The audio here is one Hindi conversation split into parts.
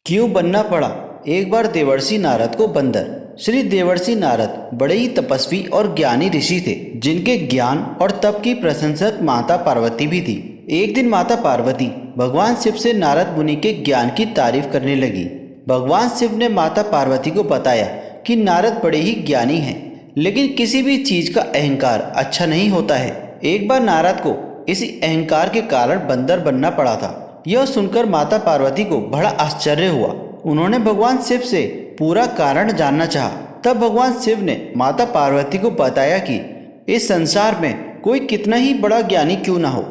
क्यों बनना पड़ा एक बार देवर्षि नारद को बंदर। श्री देवर्षि नारद बड़े ही तपस्वी और ज्ञानी ऋषि थे, जिनके ज्ञान और तप की प्रशंसक माता पार्वती भी थी। एक दिन माता पार्वती भगवान शिव से नारद मुनि के ज्ञान की तारीफ करने लगी। भगवान शिव ने माता पार्वती को बताया कि नारद बड़े ही ज्ञानी हैं, लेकिन किसी भी चीज का अहंकार अच्छा नहीं होता है। एक बार नारद को इसी अहंकार के कारण बंदर बनना पड़ा था। यह सुनकर माता पार्वती को बड़ा आश्चर्य हुआ। उन्होंने भगवान शिव से पूरा कारण जानना चाहा। तब भगवान शिव ने माता पार्वती को बताया कि इस संसार में कोई कितना ही बड़ा ज्ञानी क्यों ना हो,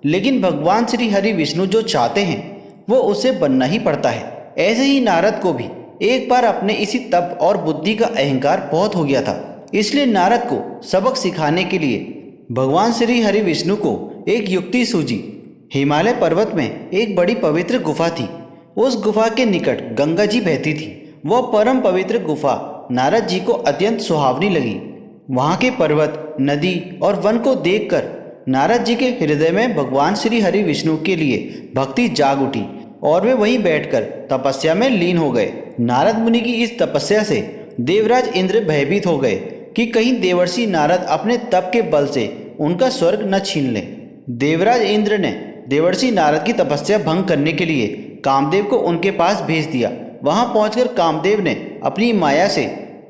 लेकिन भगवान श्री हरि विष्णु जो चाहते हैं वो उसे बनना ही पड़ता है। ऐसे ही नारद को भी एक बार अपने इसी तप और बुद्धि का अहंकार बहुत हो गया था। इसलिए नारद को सबक सिखाने के लिए भगवान श्री हरि विष्णु को एक युक्ति सूझी। हिमालय पर्वत में एक बड़ी पवित्र गुफा थी। उस गुफा के निकट गंगा जी बहती थी। वह परम पवित्र गुफा नारद जी को अत्यंत सुहावनी लगी। वहाँ के पर्वत, नदी और वन को देखकर नारद जी के हृदय में भगवान श्री हरि विष्णु के लिए भक्ति जाग उठी और वे वहीं बैठकर तपस्या में लीन हो गए। नारद मुनि की इस तपस्या से देवराज इंद्र भयभीत हो गए कि कहीं देवर्षि नारद अपने तप के बल से उनका स्वर्ग न छीन लें। देवराज इंद्र ने देवर्षि नारद की तपस्या भंग करने के लिए कामदेव को उनके पास भेज दिया। वहां पहुंचकर कामदेव ने अपनी माया से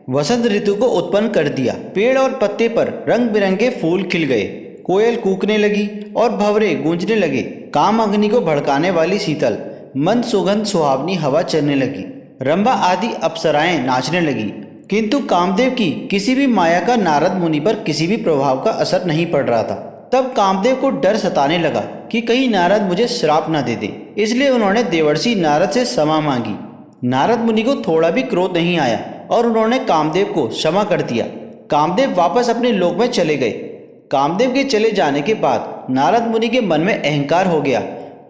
वसंत ऋतु को उत्पन्न कर दिया। पेड़ और पत्ते पर रंग बिरंगे फूल खिल गए, कोयल कूकने लगी और भंवरे गूंजने लगे। काम अग्नि को भड़काने वाली शीतल मंद सुगंध सुहावनी हवा चलने लगी। रंभा आदि अप्सराएं नाचने लगी, किंतु कामदेव की किसी भी माया का नारद मुनि पर किसी भी प्रभाव का असर नहीं पड़ रहा था। तब कामदेव को डर सताने लगा कि कहीं नारद मुझे श्राप न दे दे। इसलिए उन्होंने देवर्षि नारद से क्षमा मांगी। नारद मुनि को थोड़ा भी क्रोध नहीं आया और उन्होंने कामदेव को क्षमा कर दिया। कामदेव वापस अपने लोक में चले गए। कामदेव के चले जाने के बाद नारद मुनि के मन में अहंकार हो गया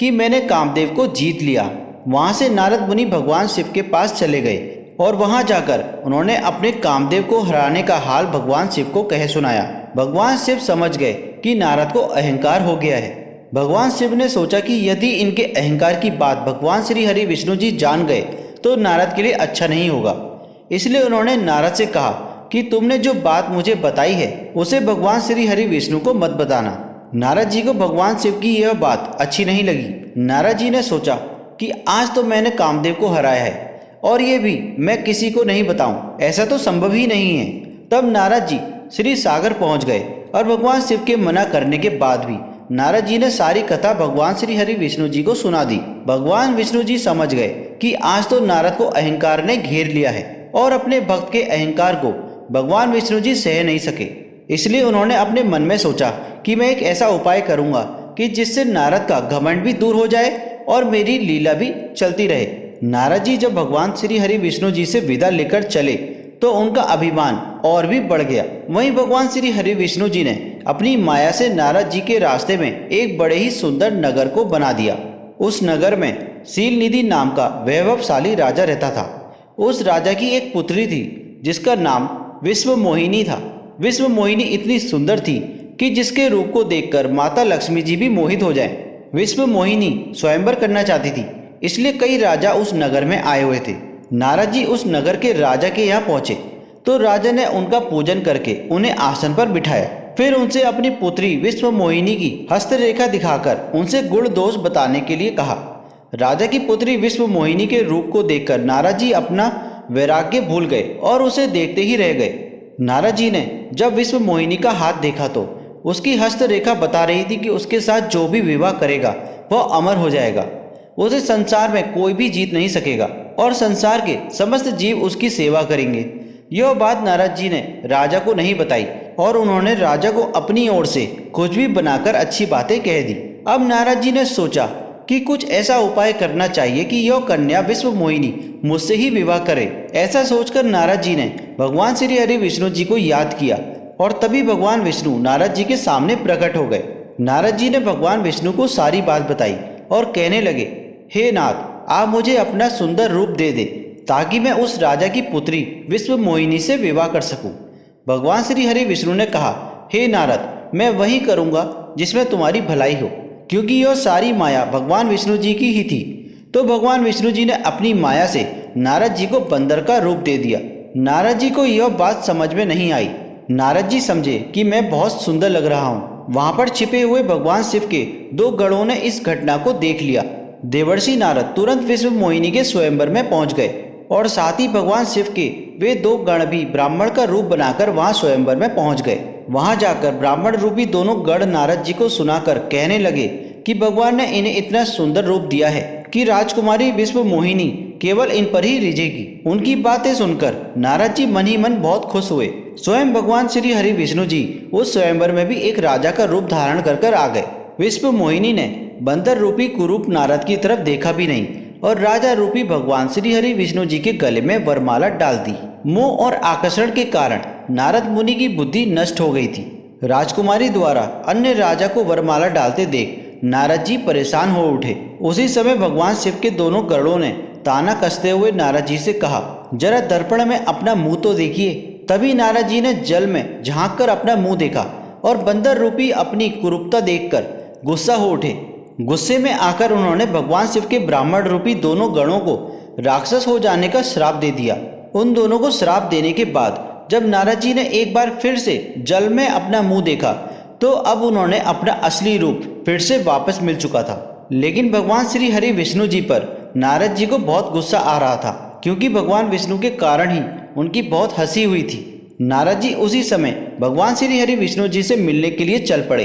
कि मैंने कामदेव को जीत लिया। वहां से नारद मुनि भगवान शिव के पास चले गए और वहां जाकर उन्होंने अपने कामदेव को हराने का हाल भगवान शिव को कह सुनाया। भगवान शिव समझ गए कि नारद को अहंकार हो गया है। भगवान शिव ने सोचा कि यदि इनके अहंकार की बात भगवान श्री हरि विष्णु जी जान गए तो नारद के लिए अच्छा नहीं होगा। इसलिए उन्होंने नारद से कहा कि तुमने जो बात मुझे बताई है उसे भगवान श्री हरि विष्णु को मत बताना। नारद जी को भगवान शिव की यह बात अच्छी नहीं लगी। नारद जी ने सोचा कि आज तो मैंने कामदेव को हराया है और ये भी मैं किसी को नहीं बताऊं, ऐसा तो संभव ही नहीं है। तब नारद जी श्री सागर पहुंच गए और भगवान शिव के मना करने के बाद भी नारद जी ने सारी कथा भगवान श्री हरि विष्णु जी को सुना दी। भगवान विष्णु जी समझ गए कि आज तो नारद को अहंकार ने घेर लिया है और अपने भक्त के अहंकार को भगवान विष्णु जी सह नहीं सके। इसलिए उन्होंने अपने मन में सोचा कि मैं एक ऐसा उपाय करूंगा कि जिससे नारद का घमंड भी दूर हो जाए और मेरी लीला भी चलती रहे। नारद जी जब भगवान श्री हरि विष्णु जी से विदा लेकर चले तो उनका अभिमान और भी बढ़ गया। वहीं भगवान श्री हरि विष्णु जी ने अपनी माया से नारद जी के रास्ते में एक बड़े ही सुंदर नगर को बना दिया। उस नगर में शीलनिधि नाम का वैभवशाली राजा रहता था। उस राजा की एक पुत्री थी जिसका नाम विश्व मोहिनी था। विश्व मोहिनी इतनी सुंदर थी कि जिसके रूप को देखकर माता लक्ष्मी जी भी मोहित हो जाए। विश्व मोहिनी स्वयंवर करना चाहती थी, इसलिए कई राजा उस नगर में आए हुए थे। नारद जी उस नगर के राजा के यहाँ पहुंचे तो राजा ने उनका पूजन करके उन्हें आसन पर बिठाया। फिर उनसे अपनी पुत्री विश्व मोहिनी की हस्तरेखा दिखाकर उनसे गुण दोष बताने के लिए कहा। राजा की पुत्री विश्व मोहिनी के रूप को देखकर नारद जी अपना वैराग्य भूल गए और उसे देखते ही रह गए। नारद जी ने जब विश्व मोहिनी का हाथ देखा तो उसकी हस्तरेखा बता रही थी कि उसके साथ जो भी विवाह करेगा वह अमर हो जाएगा। उसे संसार में कोई भी जीत नहीं सकेगा और संसार के समस्त जीव उसकी सेवा करेंगे। यह बात नारद जी ने राजा को नहीं बताई और उन्होंने राजा को अपनी ओर से कुछ भी बनाकर अच्छी बातें कह दी। अब नारद जी ने सोचा कि कुछ ऐसा उपाय करना चाहिए कि यह कन्या विश्व मोहिनी मुझसे ही विवाह करे। ऐसा सोचकर नारद जी ने भगवान श्री हरि विष्णु जी को याद किया और तभी भगवान विष्णु नारद जी के सामने प्रकट हो गए। नारद जी ने भगवान विष्णु को सारी बात बताई और कहने लगे, हे नाथ, आप मुझे अपना सुंदर रूप दे दे ताकि मैं उस राजा की पुत्री विश्व मोहिनी से विवाह कर सकूं। भगवान श्री हरि विष्णु ने कहा, हे नारद, मैं वही करूंगा जिसमें तुम्हारी भलाई हो, क्योंकि यह सारी माया भगवान विष्णु जी की ही थी। तो भगवान विष्णु जी ने अपनी माया से नारद जी को बंदर का रूप दे दिया। नारद जी को यह बात समझ में नहीं आई। नारद जी समझे कि मैं बहुत सुंदर लग रहा हूँ। वहां पर छिपे हुए भगवान शिव के दो गणों ने इस घटना को देख लिया। देवर्षि नारद तुरंत विश्व मोहिनी के स्वयंवर में पहुंच गए और साथ ही भगवान शिव के वे दो गण भी ब्राह्मण का रूप बनाकर वहां स्वयंवर में पहुंच गए। वहां जाकर ब्राह्मण रूपी दोनों गण नारद जी को सुनाकर कहने लगे कि भगवान ने इन्हें इतना सुंदर रूप दिया है कि राजकुमारी विश्व मोहिनी केवल इन पर ही रिझेगी। उनकी बातें सुनकर नारद जी मन ही मन बहुत खुश हुए। स्वयं भगवान श्री हरि विष्णु जी उस स्वयंवर में भी एक राजा का रूप धारण कर आ गए। विश्व मोहिनी ने बंदर रूपी कुरूप नारद की तरफ देखा भी नहीं और राजा रूपी भगवान श्री हरि विष्णु जी के गले में वरमाला डाल दी। मोह और आकर्षण के कारण नारद मुनि की बुद्धि नष्ट हो गई थी। राजकुमारी द्वारा अन्य राजा को वरमाला डालते देख नारद जी परेशान हो उठे। उसी समय भगवान शिव के दोनों गरुड़ों ने ताना कसते हुए नारद जी से कहा, जरा दर्पण में अपना मुंह तो देखिए। तभी नारद जी ने जल में झांक कर अपना मुंह देखा और बंदर रूपी अपनी कुरूपता देखकर गुस्सा हो उठे। गुस्से में आकर उन्होंने भगवान शिव के ब्राह्मण रूपी दोनों गणों को राक्षस हो जाने का श्राप दे दिया। उन दोनों को श्राप देने के बाद जब नारद जी ने एक बार फिर से जल में अपना मुंह देखा तो अब उन्होंने अपना असली रूप फिर से वापस मिल चुका था। लेकिन भगवान श्री हरि विष्णु जी पर नारद जी को बहुत गुस्सा आ रहा था, क्योंकि भगवान विष्णु के कारण ही उनकी बहुत हंसी हुई थी। नारद जी उसी समय भगवान श्री हरि विष्णु जी से मिलने के लिए चल पड़े।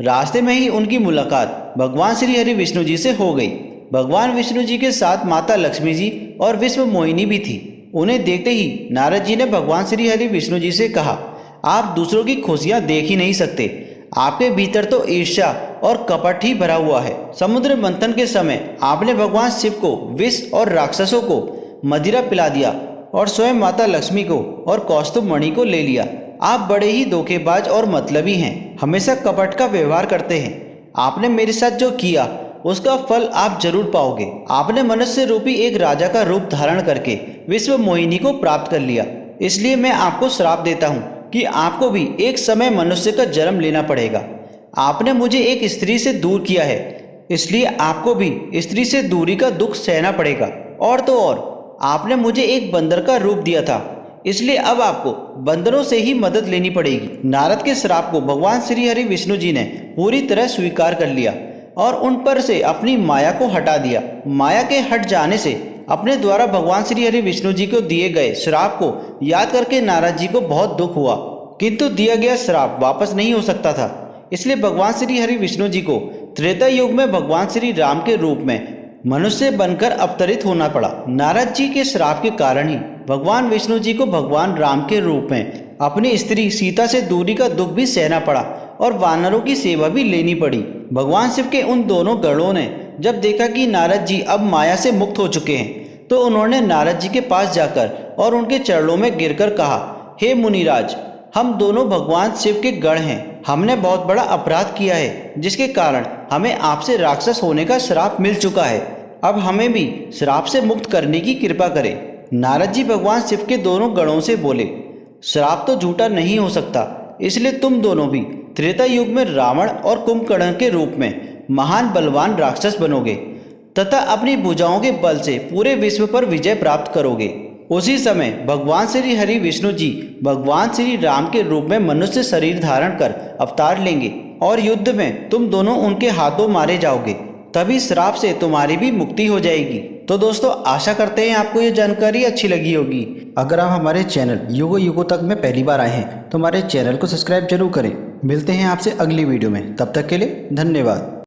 रास्ते में ही उनकी मुलाकात भगवान श्री हरि विष्णु जी से हो गई। भगवान विष्णु जी के साथ माता लक्ष्मी जी और विश्व मोहिनी भी थी। उन्हें देखते ही नारद जी ने भगवान श्री हरि विष्णु जी से कहा, आप दूसरों की खुशियां देख ही नहीं सकते, आपके भीतर तो ईर्ष्या और कपट ही भरा हुआ है। समुद्र मंथन के समय आपने भगवान शिव को विष और राक्षसों को मदिरा पिला दिया और स्वयं माता लक्ष्मी को और कौस्तुभ मणि को ले लिया। आप बड़े ही धोखेबाज और मतलबी हैं, हमेशा कपट का व्यवहार करते हैं। आपने मेरे साथ जो किया उसका फल आप जरूर पाओगे। आपने मनुष्य रूपी एक राजा का रूप धारण करके विश्व मोहिनी को प्राप्त कर लिया, इसलिए मैं आपको श्राप देता हूँ कि आपको भी एक समय मनुष्य का जन्म लेना पड़ेगा। आपने मुझे एक स्त्री से दूर किया है, इसलिए आपको भी स्त्री से दूरी का दुख सहना पड़ेगा। और तो और आपने मुझे एक बंदर का रूप दिया था, इसलिए अब आपको बंदरों से ही मदद लेनी पड़ेगी। नारद के श्राप को भगवान श्री हरि विष्णु जी ने पूरी तरह स्वीकार कर लिया और उन पर से अपनी माया को हटा दिया। माया के हट जाने से अपने द्वारा भगवान श्री हरि विष्णु जी को दिए गए श्राप को याद करके नारद जी को बहुत दुख हुआ, किंतु दिया गया श्राप वापस नहीं हो सकता था। इसलिए भगवान श्री हरि विष्णु जी को त्रेता युग में भगवान श्री राम के रूप में मनुष्य बनकर अवतरित होना पड़ा। नारद जी के श्राप के कारण ही भगवान विष्णु जी को भगवान राम के रूप में अपनी स्त्री सीता से दूरी का दुख भी सहना पड़ा और वानरों की सेवा भी लेनी पड़ी। भगवान शिव के उन दोनों गणों ने जब देखा कि नारद जी अब माया से मुक्त हो चुके हैं तो उन्होंने नारद जी के पास जाकर और उनके चरणों में गिरकर कहा, हे मुनिराज, हम दोनों भगवान शिव के गण हैं। हमने बहुत बड़ा अपराध किया है जिसके कारण हमें आपसे राक्षस होने का श्राप मिल चुका है। अब हमें भी श्राप से मुक्त करने की कृपा करें। नारद जी भगवान शिव के दोनों गणों से बोले, श्राप तो झूठा नहीं हो सकता, इसलिए तुम दोनों भी त्रेता युग में रावण और कुंभकर्ण के रूप में महान बलवान राक्षस बनोगे तथा अपनी भुजाओं के बल से पूरे विश्व पर विजय प्राप्त करोगे। उसी समय भगवान श्री हरि विष्णु जी भगवान श्री राम के रूप में मनुष्य शरीर धारण कर अवतार लेंगे और युद्ध में तुम दोनों उनके हाथों मारे जाओगे। तभी श्राप से तुम्हारी भी मुक्ति हो जाएगी। तो दोस्तों, आशा करते हैं आपको ये जानकारी अच्छी लगी होगी। अगर आप हमारे चैनल युगों युगों तक में पहली बार आए हैं तो हमारे चैनल को सब्सक्राइब जरूर करें। मिलते हैं आपसे अगली वीडियो में, तब तक के लिए धन्यवाद।